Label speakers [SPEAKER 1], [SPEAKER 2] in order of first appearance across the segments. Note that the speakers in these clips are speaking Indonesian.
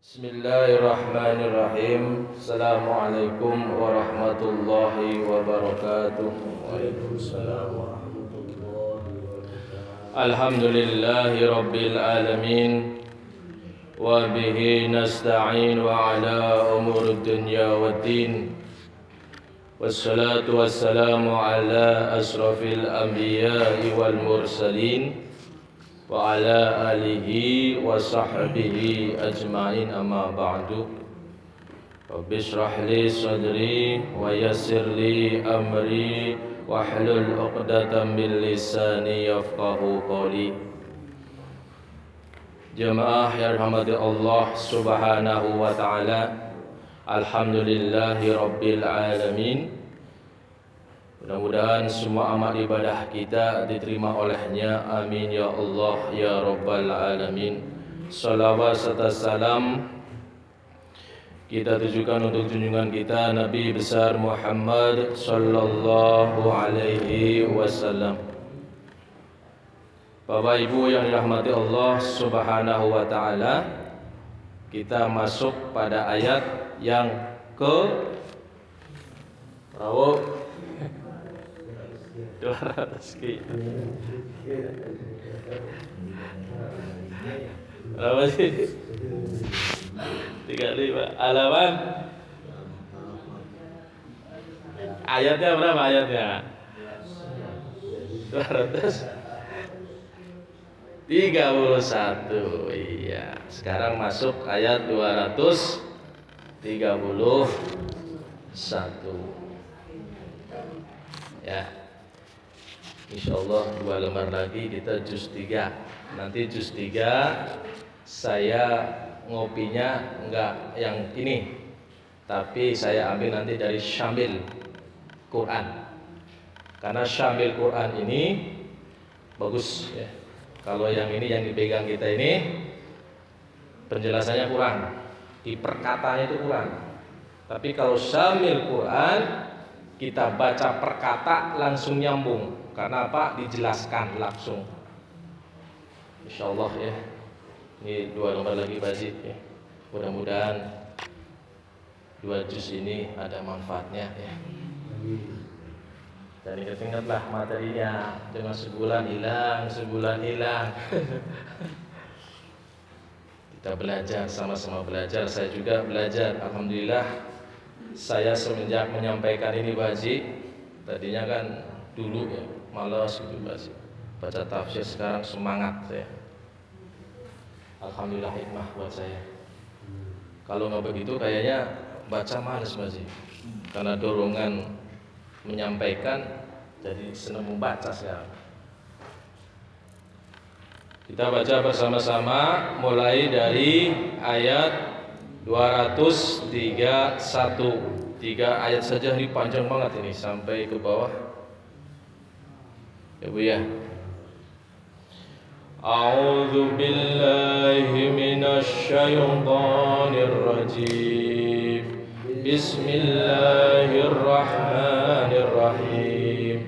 [SPEAKER 1] Bismillahirrahmanirrahim. Assalamualaikum warahmatullahi wabarakatuh.
[SPEAKER 2] Waalaikumsalam warahmatullahi wabarakatuh.
[SPEAKER 1] Alhamdulillahi rabbil alamin. Wa bihi nasta'in wa ala umuri dunya waddin. Wassalatu wassalamu ala asrafil anbiya'i wal mursalin wa ala alihi wa sahbihi ajma'in, amma ba'du. Rabbi shrah li sadri wa yassir li amri wahlul 'uqdatam min lisani yafqahu qawli. Jamaah yang dirahmati Allah Subhanahu wa taala, alhamdulillahi rabbil alamin. Mudah-mudahan semua amal ibadah kita diterima olehnya, amin ya Allah ya rabbal alamin. Salawat serta salam kita tujukan untuk junjungan kita Nabi besar Muhammad sallallahu alaihi wasallam. Bapak Ibu yang dirahmati Allah Subhanahu wa taala, kita masuk pada ayat yang ke berapa? 200 sekian. Berapa sih? 35 halaman. Ayatnya berapa ayatnya? 231. Iya. Sekarang masuk ayat 231. Ya. Insyaallah 2 lembar lagi kita juz 3. Nanti juz 3 saya ngopinya enggak yang ini, tapi saya ambil nanti dari Syamil Quran. Karena Syamil Quran ini bagus ya. Kalau yang ini yang dipegang kita ini penjelasannya kurang, di perkataannya itu kurang. Tapi kalau Syamil Quran kita baca perkata langsung nyambung. Karena apa? Dijelaskan langsung. Insyaallah ya. Ini 2 lembar lagi bazid ya. Mudah-mudahan 2 juz ini ada manfaatnya ya. Dan ingat-ingatlah materinya, jangan sebulan hilang. Kita belajar, sama-sama belajar. Saya juga belajar. Alhamdulillah. Saya semenjak menyampaikan ini Pak Haji, tadinya kan dulu ya malas gitu baca tafsir, sekarang semangat saya. Alhamdulillah hikmah buat saya. Kalau nggak begitu kayaknya baca malas Pak Haji, karena dorongan menyampaikan jadi senang membaca sekarang. Kita baca bersama-sama mulai dari ayat 231. 3 ayat saja ini panjang banget ini sampai ke bawah. Ya Bu ya. A'udzu billahi minasy syaithanir rajim. Bismillahirrahmanirrahim.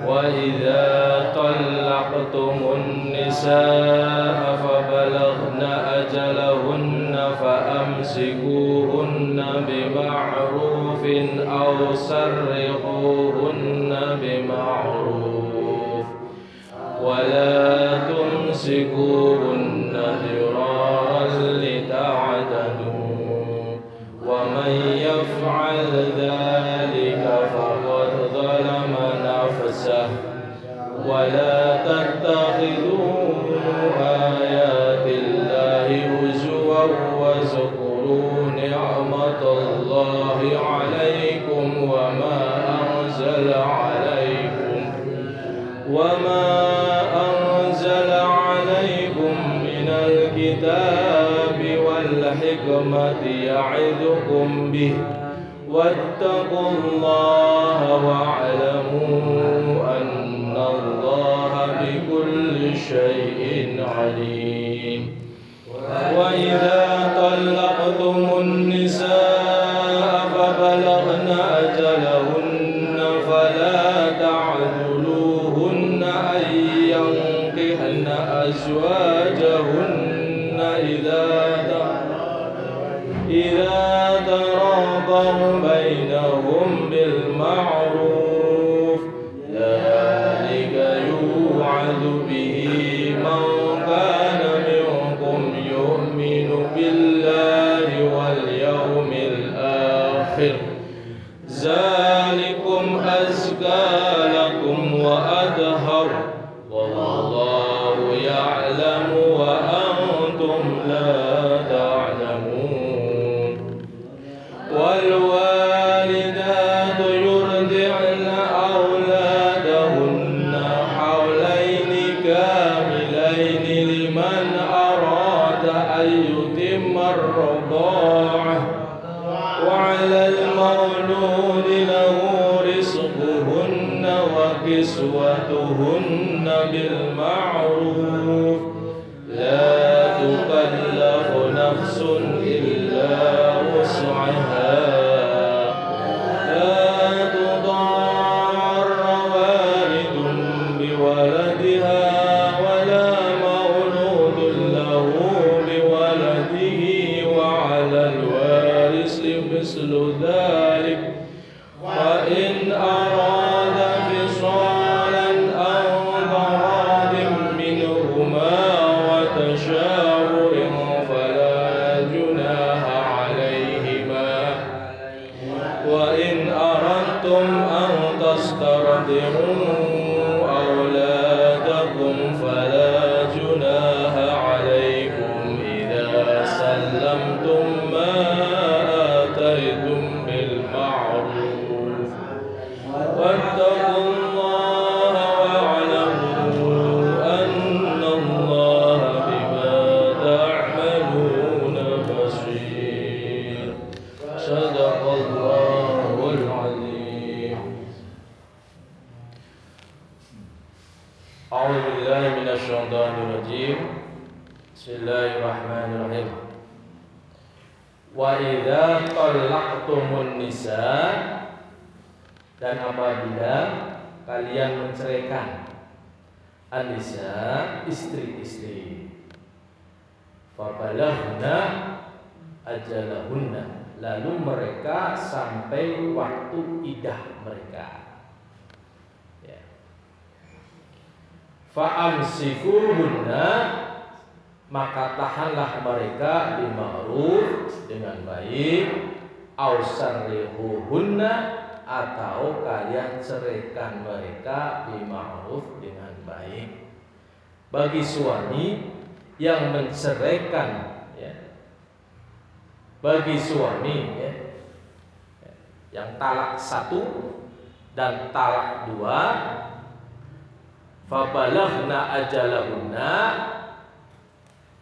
[SPEAKER 1] Wa idza talaqtumun nisaa fabalaghna ajalahunna faamsikuhunna bima'rufin aw sarrihuhunna bima'ruf wa la tumsikuhunna diraran lita'tadu wa man yaf'al dhalika faqad zalama nafsahu wa la tattakhidhu ayatillahi huzwan wa zkuru ni'matallahi 'alaikum wa ma anzala 'alaikum minal kitabi wal hikmati ya'idhukum bih wattaqullaha wa'lamu annallaha bikulli syai'in 'alim. Wa idza talaqtumun nisaa fabalaghna ajalahunna fala ta'dhuluhunna ay yanqihna azwajahunna idza فأصلحوا بينهم بالمعروف ذلك يوعظ به من كان منكم يؤمن بالله واليوم الآخر ذلكم أزكى لكم وأطهر والله يعلم وأنتم لا تعلمون والوالدات يرضعن أولادهن حولين كاملين لمن أراد أن يتم الرضاعة وعلى المولود له رزقهن وكسوتهن بالمعروف لا تكلف نفس إلا وسعها لا تضار والد بولدها ولا مولود له بولده وعلى الوارث مثل ذلك وإن أراد فصالا أو تراض منهما وتشاور فلا جناح عليهما وإن أردتم أن تسترضعوا أولادكم فلا جناح عليكم إذا سلمتم ما آتيتم بالمعروف واتقوا الله واعلموا أن الله بما تعملون بصير صدق الله العظيم. أعوذ بالله من الشيطان الرجيم. بسم الله الرحمن الرحيم. Wa idza talaqtumun nisa, dan apabila kalian menceraikan an-nisa, istri-istri, fabalaghna ajalahunna, lalu mereka sampai waktu iddah mereka, ya. Fa'amsikuhunna, maka tahanlah mereka bima'ruf, dengan baik, ausarrihuhunna, atau kalian ceraikan mereka bima'ruf, dengan baik. Bagi suami yang menceraikan, ya, bagi suami, ya, yang talak 1 dan talak 2, fabalaghna ajalahunna,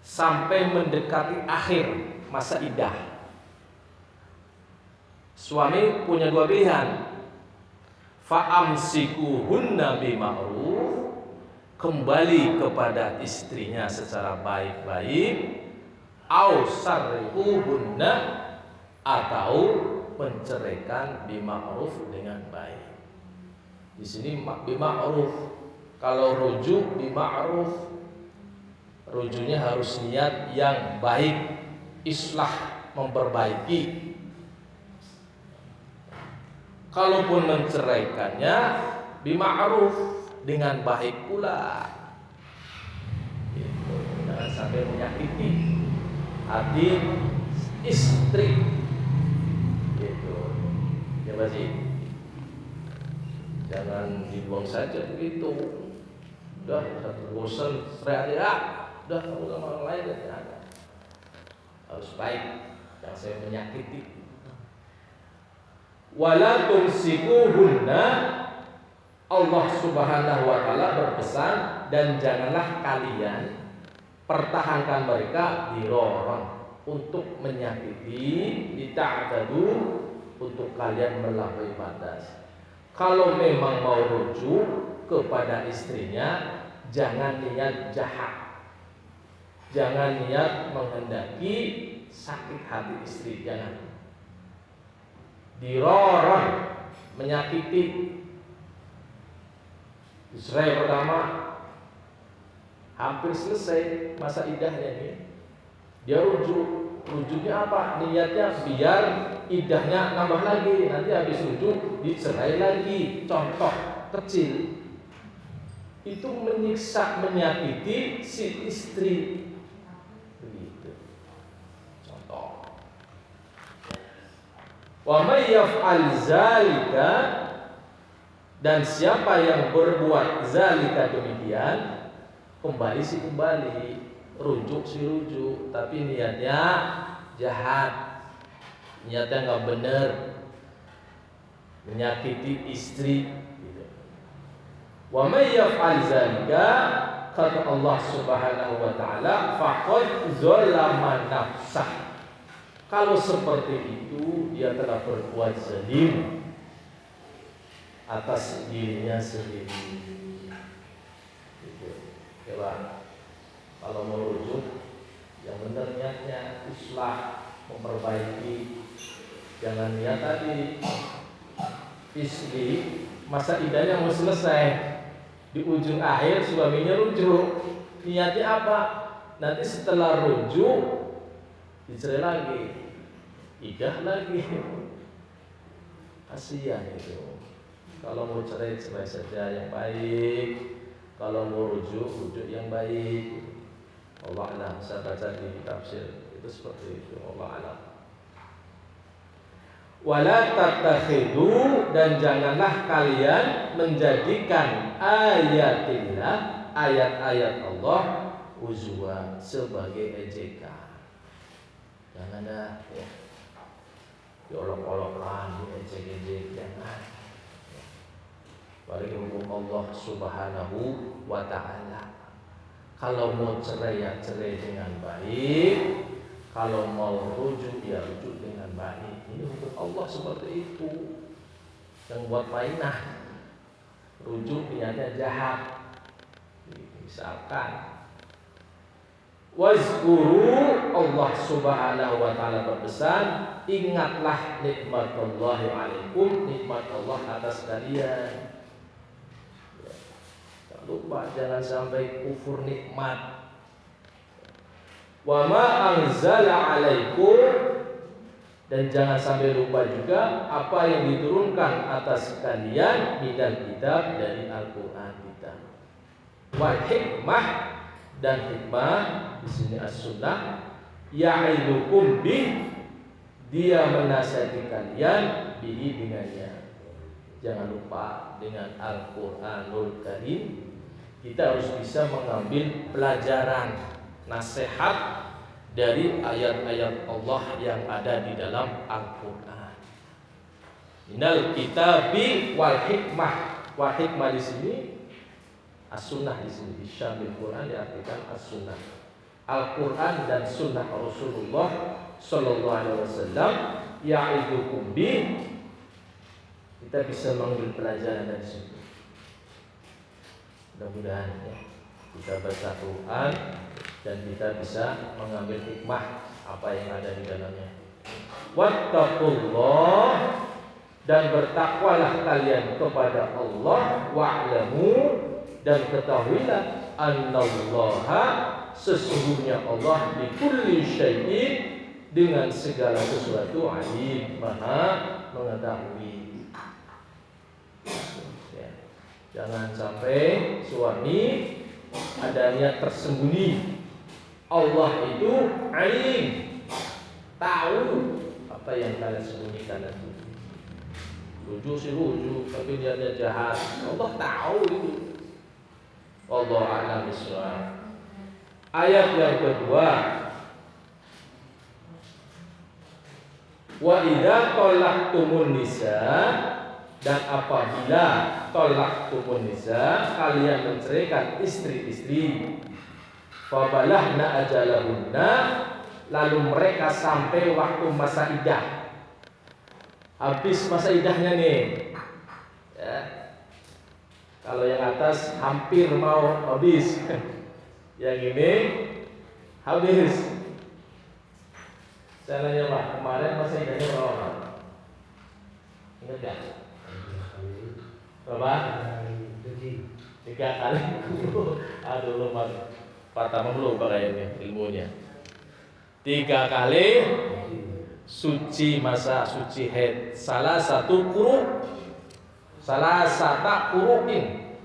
[SPEAKER 1] sampai mendekati akhir masa iddah. Suami punya 2 pilihan. Fa'amsikuhunna bima'ruf, kembali kepada istrinya secara baik-baik, au sarrihuhunna, atau menceraikan bima'ruf, dengan baik. Di sini bima'ruf. Kalau rujuk bima'ruf, rujuknya harus niat yang baik, islah, memperbaiki. Kalaupun menceraikannya bima'ruf, dengan baik pula, gitu. Jangan sampai menyakiti hati istri, gitu. Ya masih, jangan dibuang saja begitu. Udah satu bosan, cerai aja. Udah kamu sama orang lain, dan ada. Harus baik, jangan saya menyakiti. Wala tumsikuhunna, Allah Subhanahu wa taala berpesan, dan janganlah kalian pertahankan mereka diroron, untuk menyakiti, dita'tadu, untuk kalian melampaui batas. Kalau memang mau rujuk kepada istrinya, jangan niat jahat, jangan niat menghendaki sakit hati istri, jangan. Diroron, menyakiti. Cerai pertama hampir selesai masa iddahnya nih, dia rujuk, Rujuknya apa? Niatnya biar idahnya nambah lagi. Nanti habis rujuk dicerai lagi. Contoh kecil. Itu menyiksa, menyakiti si istri. Begitu. Contoh. Wa may yaf'al zalika, dan siapa yang berbuat zalika demikian, kembali, rujuk, tapi niatnya jahat, niatnya nggak bener, menyakiti istri. Gitu. Wa may yaf'al zalika, kata Allah Subhanahu wa taala, faqad zalama nafsah. Kalau seperti itu dia telah berbuat zalim atas dirinya sendiri. Gitu. Coba kalau mau rujuk, yang benar niatnya islah, memperbaiki. Jangan niat tadi istri masa idahnya mau selesai, di ujung akhir suaminya rujuk. Niatnya apa? Nanti setelah rujuk dicerai lagi, idah lagi. Kasihan itu. Kalau mau cerai saja yang baik. Kalau mau rujuk yang baik. Allah alam, saya baca di tafsir itu seperti itu. Allah alam. Wala tattakhidu, dan janganlah kalian menjadikan ayatillah, ayat-ayat Allah, uzwa, sebagai ejekan. Jangan dah ya. Diolok-olokkan, diejek-ejek, jangan. Bagi hukum Allah Subhanahu wa ta'ala. Kalau mau cerai ya cerai dengan baik. Kalau mau rujuk ya rujuk dengan baik. Ini hukum Allah seperti itu. Yang buat mainah, rujuk niatnya jahat. Misalkan wazkuru, Allah Subhanahu wa ta'ala berpesan, ingatlah nikmatullahi alaikum, nikmat Allah atas kalian. Lupa, jangan sampai kufur nikmat. Wa ma anzala alaikum, dan jangan sampai lupa juga apa yang diturunkan atas kalian minal kitab, dari Al-Qur'an kita. Wal hikmah, dan hikmah di sini as-sunnah, ya'idukum bih, dia menasihati kalian bihi, dengannya. Jangan lupa dengan Al-Qur'anul Karim kita harus bisa mengambil pelajaran, nasihat dari ayat-ayat Allah yang ada di dalam Al-Qur'an. Minal kitabi wal hikmah. Wal hikmah di sini as-sunnah, di sini syamil Quran diartikan as-sunnah. Al-Qur'an dan sunnah Rasulullah sallallahu alaihi wasallam, ya'idukum bi, kita bisa mengambil pelajaran dari situ. Mudah-mudahan ya, kita baca Quran dan kita bisa mengambil hikmah apa yang ada di dalamnya. Wattaqullah, dan bertakwalah kalian kepada Allah, wa'lamu, dan ketahuilah annallaha, sesungguhnya Allah bikulli syai'in, dengan segala sesuatu, alim, maha mengetahui. Jangan sampai suami ada niat tersembunyi. Allah itu alim, tahu apa yang kalian sembunyikan itu. Rujuk sih rujuk, tapi niatnya jahat. Allah tahu itu. Allah a'lam bishawab. Ayat yang kedua, wa idza talaqtumun nisa, dan apabila talaqtumun nisa, kalian menceraikan istri-istri, fa balahna ajalahunna, lalu mereka sampai waktu masa iddah, habis masa iddahnya nih ya. Kalau yang atas hampir mau habis, yang ini habis. Saya nanya Pak, kemarin masa iddahnya berapa? Ingat gak? Berapa? 3 kali. Aduh lupa. Pertama belum kayaknya ilmunya. 3 kali suci masa suci haid. Salah satu kuru'in.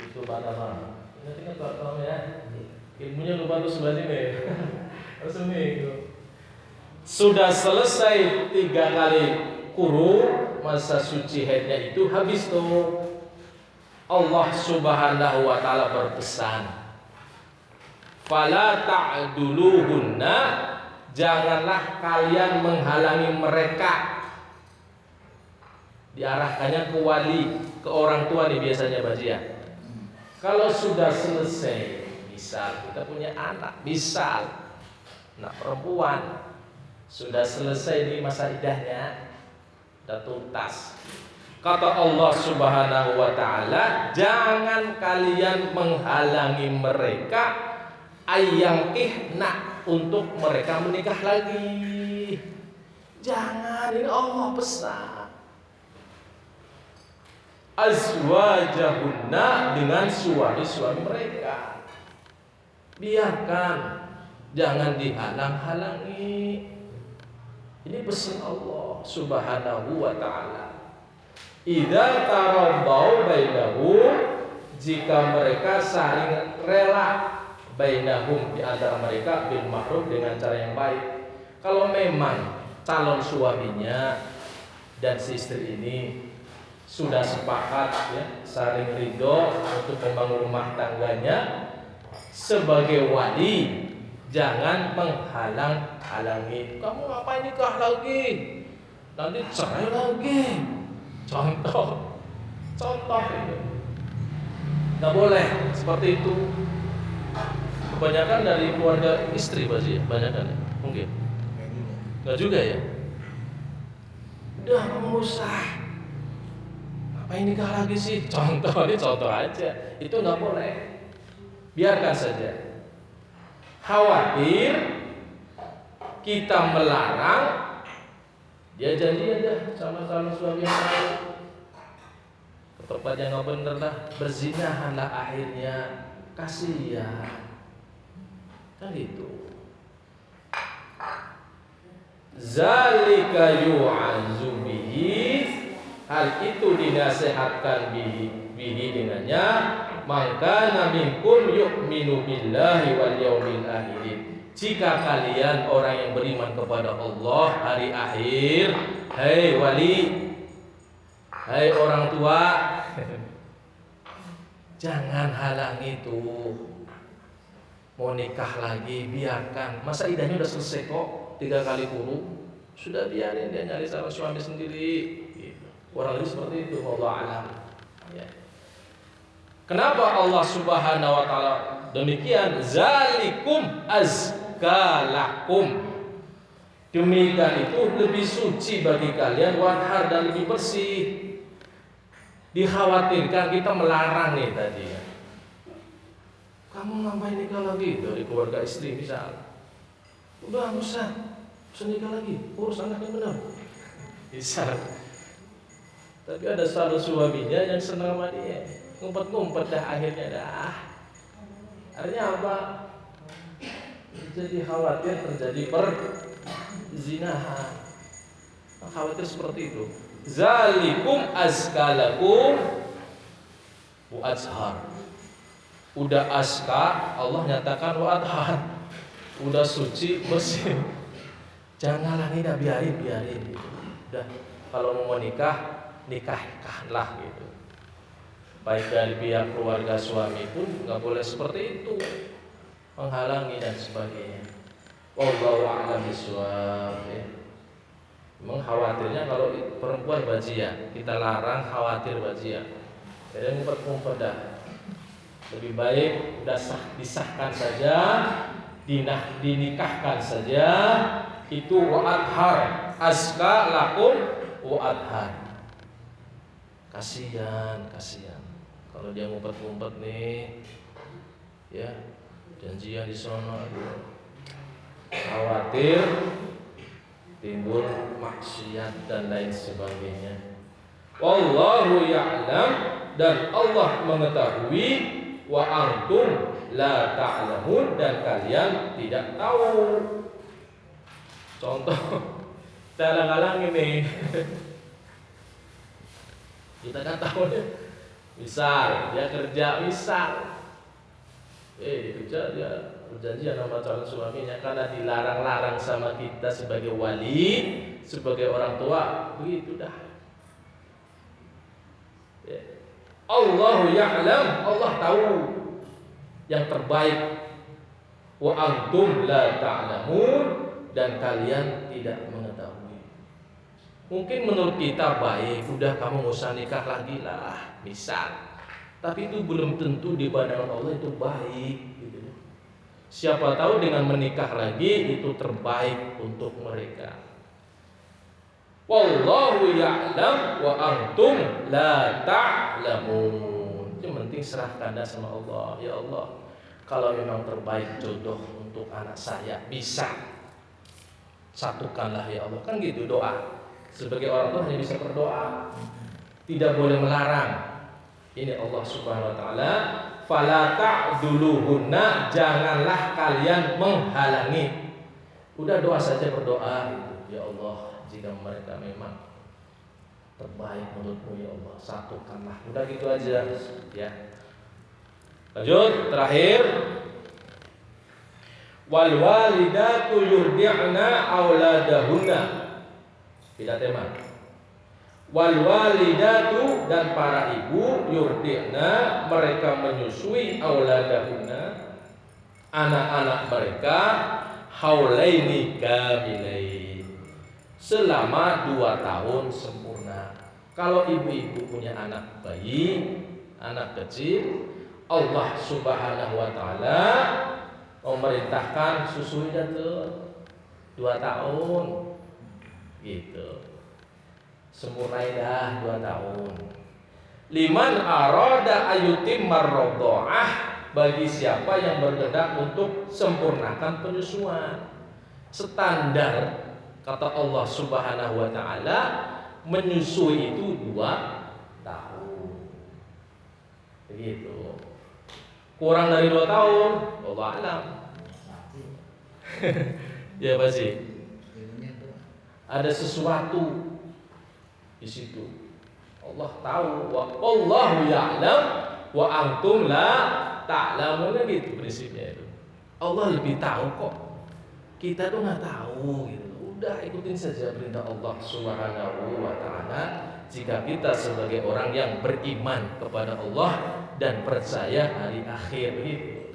[SPEAKER 1] Itu mana? Nanti kan kamu ya. Ilmunya lupa tuh sebelah sini. Harus ini. Sudah selesai 3 kali kuru, masa suci haidnya itu habis tuh. Allah Subhanahu wa taala berpesan, "Fala ta'duluhunna," janganlah kalian menghalangi mereka. Diarahkannya ke wali, ke orang tua nih biasanya Bajia. Kalau sudah selesai, misal kita punya anak, misal anak perempuan, sudah selesai nih masa iddahnya, sudah tuntas. Kata Allah Subhanahu wa taala, jangan kalian menghalangi mereka ayyangkihna, untuk mereka menikah lagi. Jangan, ini Allah pesan. Azwajahunna, dengan suami-suami mereka. Biarkan, jangan dihalang-halangi. Ini pesan Allah Subhanahu wa taala. Idza taraddau bainahum, jika mereka saling rela, bainahum, di antara mereka, bil ma'ruf, dengan cara yang baik. Kalau memang calon suaminya dan si istri ini sudah sepakat ya, saling ridho untuk membangun rumah tangganya, sebagai wali jangan menghalang-halangi. Kamu ngapain nikah lagi? Nanti cerai lagi. Contoh itu nggak boleh seperti itu. Kebanyakan dari keluarga istri pasti, banyakan ya, mungkin nggak juga ya. Udah, kamu usah, ngapain nikah lagi sih? Contoh, ini contoh aja. Itu nggak boleh. Biarkan saja. Khawatir kita melarang, dia janji aja sama suami yang lain, ke tempat yang nggak bener lah, berzinahanlah akhirnya, kasihan. Kan gitu. Zalika yu'azu bihi, hal itu dinasihatkan bihi dengannya, maka minkum yu'minu billahi wal yaumil akhir. Jika kalian orang yang beriman kepada Allah, hari akhir, hai wali, hai orang tua, jangan halangi tuh. Mau nikah lagi, biarkan. Masa iddahnya udah selesai kok, 3 kali kuru, sudah biarin dia nyari sama suami sendiri. Kurang lebih seperti itu, wallahu a'lam. Ya. Kenapa Allah Subhanahu wa taala demikian? Zalikum azkalakum. Demikian itu lebih suci bagi kalian, wanhar, dan lebih bersih. Dikhawatirkan kita melarang nih tadi ya. Kamu ngapain nikah lagi dari keluarga istri misal? Udah usah nikah lagi, urus anak yang benar. Bisa. Tapi ada salah suaminya yang senang sama dia, ngumpet-ngumpet dah akhirnya dah. Artinya apa? Jadi khawatir terjadi perzinahan. Khawatir seperti itu. Zalikum azkalakum wa azhar. Udah aska, Allah nyatakan wa adhar. Udah suci, bersih. Janganlah ini, biarin. Udah, kalau mau nikah, nikahkanlah gitu. Baik dari pihak keluarga suami pun nggak boleh seperti itu, menghalangi dan sebagainya. Wallahu a'lam bishawab. Memang khawatirnya kalau perempuan bajia, kita larang, khawatir bajia. Jadi ngumpet-ngumpet dah. Lebih baik udah disahkan saja, dinikahkan saja. Itu wa'adhar, aska lakum wa'adhar. Kasihan. Kalau dia ngumpet-ngumpet nih, ya janjian di sono, khawatir timbul maksiat dan lain sebagainya. Wallahu ya'lam, dan Allah mengetahui, wa antum la ta'lamun, dan kalian tidak tahu. Contoh, kadang-kadang ini kita kan tahu ya, misal dia kerja kerja dia berjanjian sama calon suaminya karena dilarang-larang sama kita sebagai wali, sebagai orang tua, begitu dah. Ya. Allahu ya'lam, Allah tahu yang terbaik. Wa antum la ta'lamun, dan kalian tidak mengetahui. Mungkin menurut kita baik, udah kamu nggak usah nikah lagi lah, misal. Tapi itu belum tentu di pandangan Allah itu baik. Gitu. Siapa tahu dengan menikah lagi itu terbaik untuk mereka. Wallahu ya'lam wa antum la ta'lamun. Yang penting serahkan sama Allah. Ya Allah, kalau memang terbaik jodoh untuk anak saya, bisa satukanlah ya Allah. Kan gitu doa. Sebagai orang tua hanya bisa berdoa, tidak boleh melarang. Ini Allah Subhanahu wa taala, fala ta'duluhunna, janganlah kalian menghalangi. Udah doa saja, berdoa gitu. Ya Allah, jika mereka memang terbaik menurutmu ya Allah, satukanlah. Udah gitu aja ya. Lanjut, terakhir. Wal walidatu yurdi'na auladahunna. Beda tema. Wal walidatu, dan para ibu, yurdi'na, mereka menyusui, auladahunna, anak-anak mereka, haulaini kamilain, selama 2 tahun sempurna. Kalau ibu-ibu punya anak bayi, anak kecil, Allah Subhanahu wa taala memerintahkan susunya tuh 2 tahun. Gitu. Sempurnain dah 2 tahun. Liman arada ayutim marrodoah, bagi siapa yang berkehendak untuk sempurnakan penyusuan. Standar kata Allah Subhanahu wa taala, menyusui itu 2 tahun. Begitu. Kurang dari 2 tahun, Allah alam. Ya pasti. Ada sesuatu di situ. Allah tahu, wa Allahu ya'lam wa antum la ta'lamun, gitu prinsipnya itu. Allah lebih tahu kok. Kita tuh nggak tahu gitu. Udah ikutin saja perintah Allah Subhanahu wa taala jika kita sebagai orang yang beriman kepada Allah dan percaya hari akhir gitu.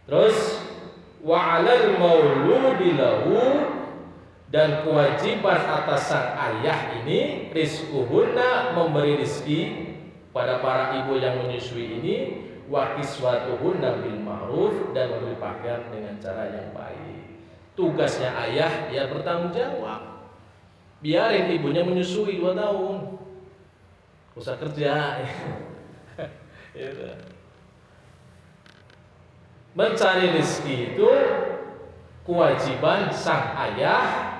[SPEAKER 1] Terus wa 'alal mauludi lahu, dan kewajiban atas sang ayah ini, rizquhunna, memberi rizki pada para ibu yang menyusui ini, wa kiswatuhunna bil ma'ruf, dan memberi pakaian dengan cara yang baik. Tugasnya ayah ya bertanggung jawab. Biarin ibunya menyusui 2 tahun. Usah kerja. Gitu. Mencari rezeki itu kewajiban sang ayah,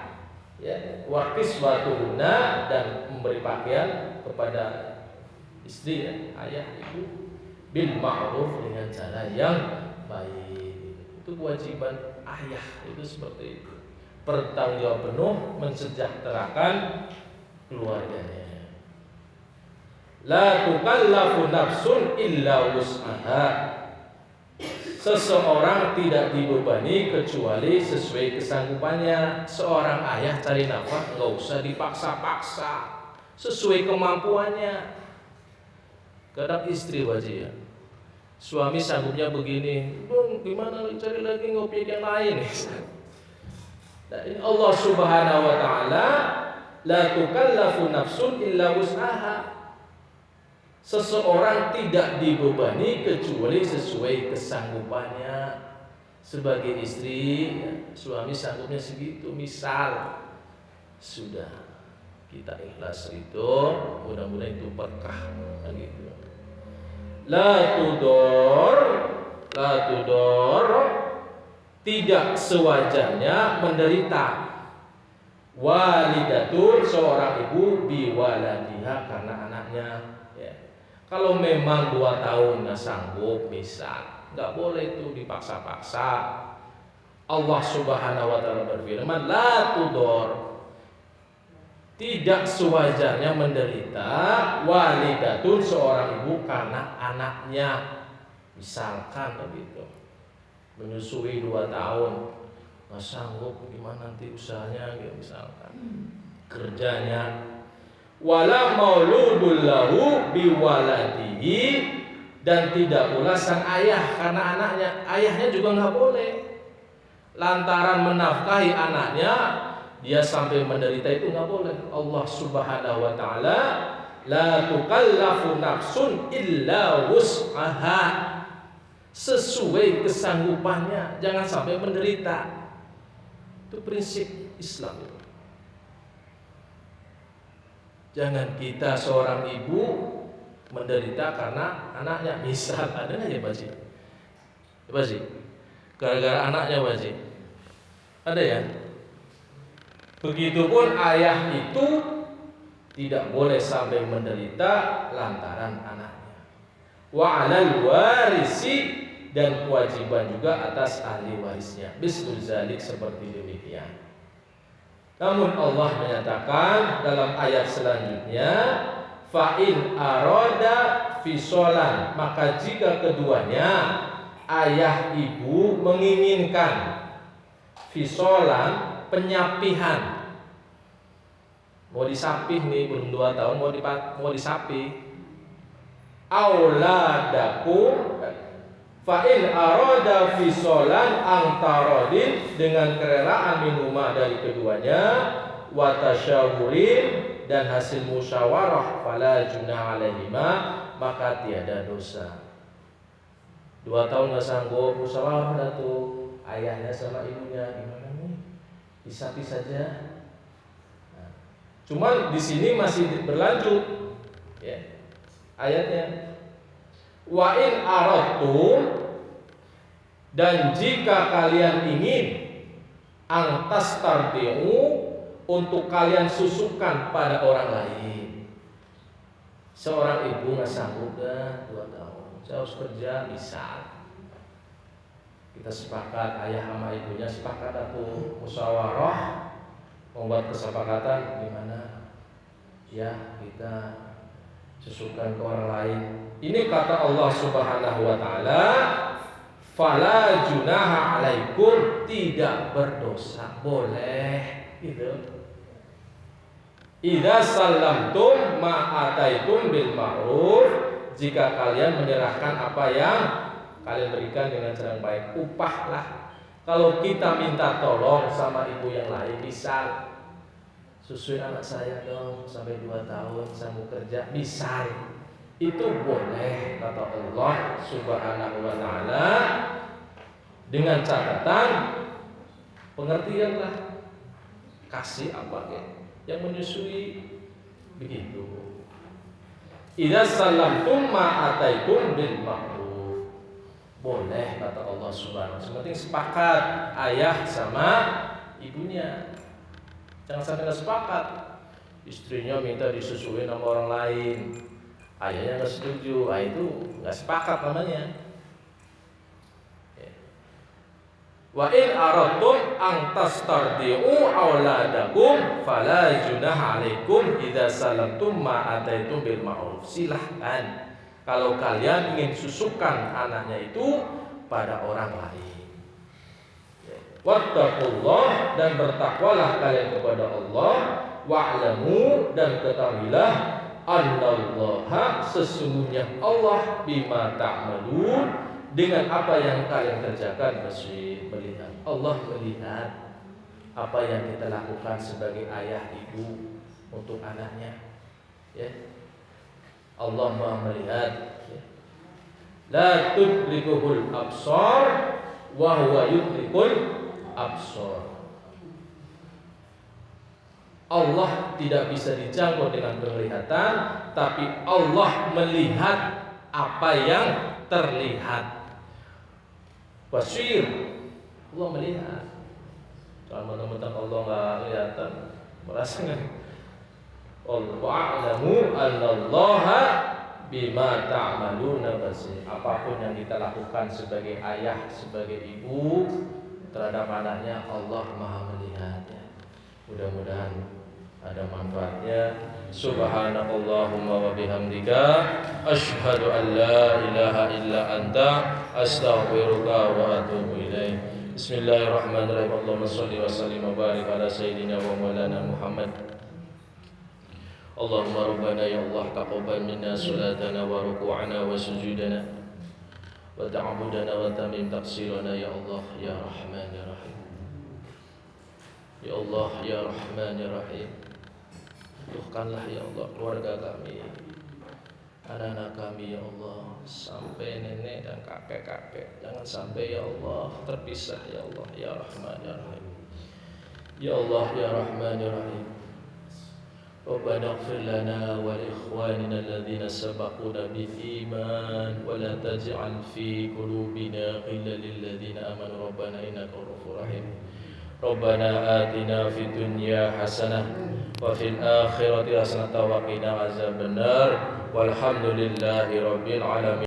[SPEAKER 1] ya, wa kiswatuhunna, dan memberi pakaian kepada istri, ya, ayah ibu, bil ma'ruf, dengan cara yang baik. Itu kewajiban ayah, itu seperti itu. Bertanggung jawab penuh mensejahterakan keluarganya. La tukallafu nafsun illa wus'aha. Seseorang tidak dibebani kecuali sesuai kesanggupannya. Seorang ayah cari nafkah nggak usah dipaksa-paksa, sesuai kemampuannya. Kadang istri wajib ya, suami sanggupnya begini, bang gimana cari lagi ngopi yang lain. Nah, ini Allah Subhanahu wa taala, la tukallafu nafsun illa wus'aha. Seseorang tidak dibebani kecuali sesuai kesanggupannya. Sebagai istri, suami sanggupnya segitu, misal, sudah kita ikhlas itu, mudah-mudahan itu berkah, gitu. La tudor, tidak sewajarnya menderita walidatun, seorang ibu, biwaladiha, karena anaknya. Kalau memang 2 tahun nggak sanggup, misal, nggak boleh itu dipaksa-paksa. Allah Subhanahu wa taala berfirman, la tudor, tidak sewajarnya menderita walidatun seorang ibu karena anaknya. Misalkan begitu, menyusui 2 tahun, nggak sanggup, gimana nanti usahanya gitu, misalkan kerjanya. Wala mauludul lahu biwaladihi, dan tidak pula sang ayah karena anaknya. Ayahnya juga nggak boleh lantaran menafkahi anaknya dia sampai menderita, itu nggak boleh. Allah Subhanahu wa taala, la tukallafu nafsun illa wus'aha, sesuai kesanggupannya, jangan sampai menderita. Itu prinsip Islam itu. Jangan kita seorang ibu menderita karena anaknya. Misal ada nggak ya Pak Haji? Pak Haji, gara-gara anaknya Pak Haji, ada ya? Begitupun ayah itu tidak boleh sampai menderita lantaran anaknya. Wa 'alal warisi, dan kewajiban juga atas ahli warisnya. Bisul zalik, seperti demikian. Namun Allah menyatakan dalam ayat selanjutnya, fa'in aroda fisolan, maka jika keduanya ayah ibu menginginkan fisolan, penyapihan, mau disapih nih, belum 2 tahun mau disapih, auladakum, fa'in aroda fisolan angtarodin, dengan kerelaan minumah dari keduanya, watasyawurin, dan hasil musyawarah, fala junah alaihima, maka tiada dosa. 2 tahun nggak sanggup, musyawarah dah tuh ayahnya sama ibunya, gimana nih, disapih saja. Nah, cuman di sini masih berlanjut ya ayatnya. Wa in aradtum, dan jika kalian ingin, antas tardiu, untuk kalian susukan pada orang lain. Seorang ibu nggak sanggup dah 2 tahun, saya harus kerja, misal kita sepakat, ayah sama ibunya sepakat atau musyawarah, membuat kesepakatan gimana ya kita susukan ke orang lain. Ini kata Allah Subhanahu wa taala, fala junaha alaikum, tidak berdosa, boleh gitu. Idza sallamtum ma ataitum bil ma'ruf, jika kalian menyerahkan apa yang kalian berikan dengan cara yang baik. Upahlah. Kalau kita minta tolong sama ibu yang lain, misal susui anak saya dong sampai 2 tahun, saya mau kerja, misal, itu boleh kata Allah Subhanahu wa taala, dengan catatan pengertianlah, kasih apa yang menyusui begitu. Idza sallamtum ma ataitum bil ma'ruf, boleh kata Allah Subhanahu wa taala. Penting sepakat ayah sama ibunya. Jangan sampai nggak sepakat, istrinya minta disusuin sama orang lain, ayahnya nggak setuju, itu nggak sepakat namanya. Wa in aradtum an tastardiu auladakum fala junaha alaikum idza salamtum ma ataitum bil ma'ruf. Silahkan kalau kalian ingin susukan anaknya itu pada orang lain. Wattaqullah, dan bertakwalah kalian kepada Allah. Wa'lamu, dan ketahuilah, annallaha, sesungguhnya Allah, bima ta'malun, dengan apa yang kalian kerjakan, basir, melihat. Allah melihat apa yang kita lakukan sebagai ayah ibu untuk anaknya. Ya, Allah Maha melihat. Ya. La tudrikuhul absar wa huwa yudrikul absar. Allah tidak bisa dijangkau dengan penglihatan, tapi Allah melihat apa yang terlihat. Basir, Allah melihat. Kalau mentang-mentang Allah nggak kelihatan, merasa nggak? Wa'lamu annallaha bima ta'maluna basir. Apapun yang kita lakukan sebagai ayah, sebagai ibu, terhadap anaknya, Allah Maha melihat ya. Mudah-mudahan ada manfaatnya. Subhanakallahumma wa bihamdika asyhadu an la ilaha illa anta astaghfiruka wa atubu ilaik. Bismillahirrahmanirrahim. Allahumma shalli wa sallim wa barik ala sayyidina wa maulana Muhammad. Allahumma rabbana ya Allah taqabbal minna salatana wa ruku'ana wa sujudana wa ta'budana wa tamim taqsirana ya Allah ya Rahman ya Rahim. Ya Allah ya Rahman ya Rahim. Luluhkanlah ya Allah keluarga kami, anak-anak kami ya Allah, sampai nenek dan kakek-kakek, jangan sampai ya Allah terpisah ya Allah ya Rahman ya Rahim. Ya Allah ya Rahman ya Rahim. Rabbana ighfir lana wa li ikhwanina alladhina sabaquna bil iman wa la taj'al fi qulubina ghillan lil ladzina amanu rabbana innaka ghafurur rahim. Rabbana atina fid dunya hasanah wa fil akhirati hasanah wa qina azabannar walhamdulillahi rabbil alamin.